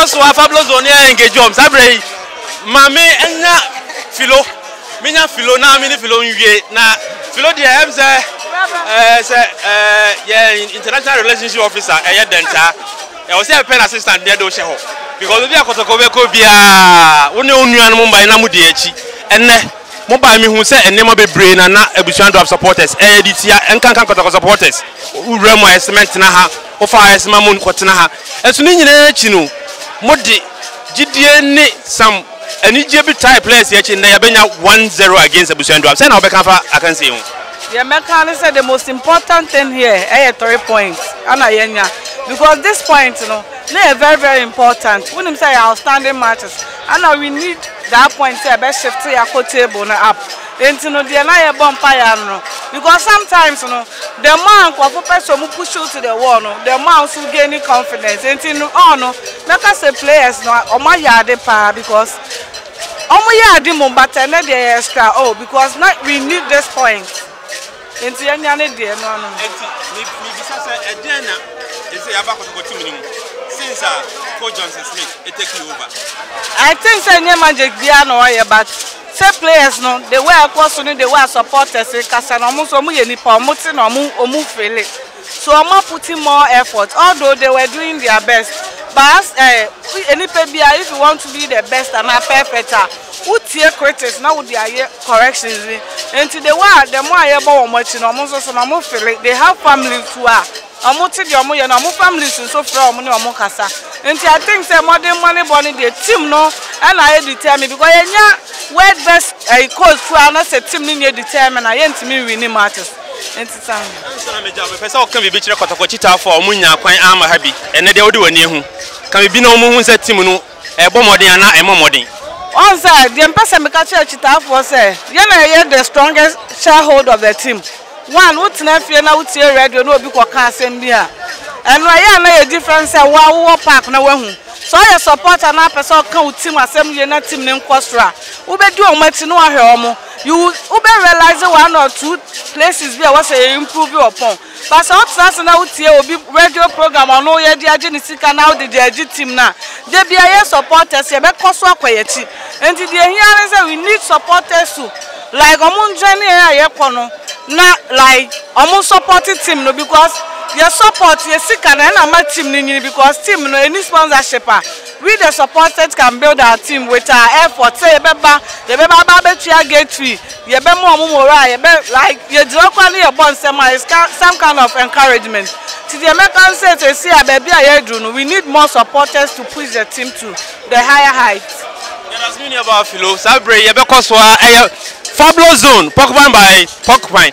because we Fabulous Zone engage jobs. Sabre, mame enya philo. Minya philo na mini philo nwie na philo de am say international relationship officer denta. I was a pen assistant there do she ho. Because we are kotoko bia woni onuan mo mba na mu de achi. Enne mo ba mi hu say enema bebre na ebusuan do supporters editia enkan kotoko supporters. Uremo esment na ha. Ofa esma mo nkotena ha. Esu ni nyina achi no mo de gidie ni sam any JB type players here in Nayabenya 1-0 against Abusuando. Say now Bekafa, I can see you. The American said the most important thing here is 3 points. Because this point, you know, they are very, very important. When you say outstanding matches, and now we need that point to best shift to your table up. And you know, the entire bumpire, because sometimes, you know, the man who push you to the wall, the man who gain confidence. And you know, like I say, players, no, my yard because. But another extra because not we need this point. Since Coach Johnson Smith, it takes you over. I think say magic but say players no they were across they were supporters because so I'm putting more effort although they were doing their best. But if you want to be the best and perfect, who tier critics now with their corrections and to the one the more I ever watching they have families who are families so from Mokasa. And I think say modern money bonnie the team no and I determine because word best a coach to another team in determine I ain't me winning matches. And it's time. Person can be better Kotokochita for Munya Quine Arma Happy and they do a new can we be no moon set team no a bomodin and not a momodin. On side, the person Chita for say, Yana the strongest shareholder of the team. One would never now would see a radio no because can't send here. And I a difference a wow park no one. So I support an episode count team assembly and a team named Costra. Ube do much no homo. You Ube realize 1 or 2 places where was a improve your upon. But outside now will be radio program or no yet the agency can now the team now. They be a supporters here but Costra quiet. And the here is we need supporters too. Like Omun Jenny not like almost supported team no because your support your sick and my team because team no any sponsorship we the supporters can build our team with our effort say get free you be more like you directly upon some kind of encouragement to the American say to see a baby we need more supporters to push the team to the higher heights. That's meaning about Philo Sabre Fabulous Zone Porcupine by Porcupine